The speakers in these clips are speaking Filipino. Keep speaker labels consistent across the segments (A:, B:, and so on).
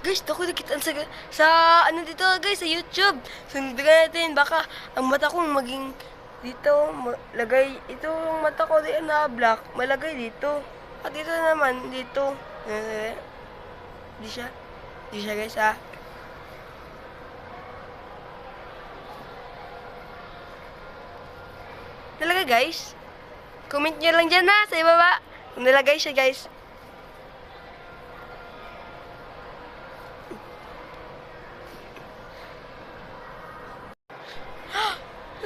A: Guys, ako nakita sa ano dito guys, sa YouTube. Sundan natin, baka ang mata kong maging dito, lagay, ito yung mata ko di na black, malagay dito. At dito naman, dito. Di siya. Di siya guys ha. Talaga guys? Comment nyo lang dyan ha, sa ibaba. Kung nalagay siya guys.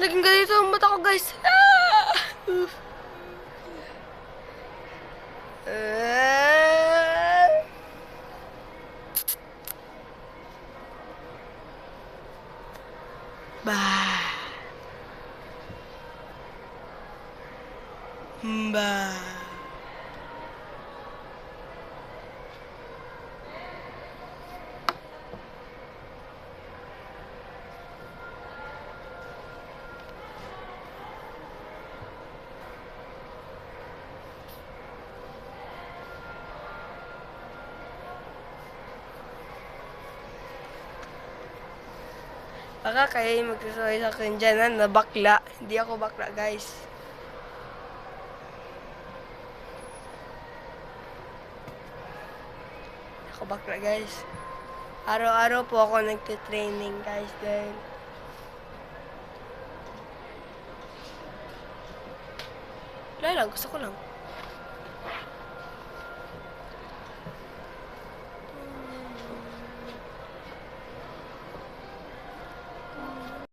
A: Laging ganito ang mata ko guys. Ah! Bah. Bah. Baka kayo magsasabi sa akin dyan na bakla. Hindi ako bakla guys. Ako bakla guys. Araw-araw po ako nagtitraining guys. Dahil wala lang, gusto ko lang.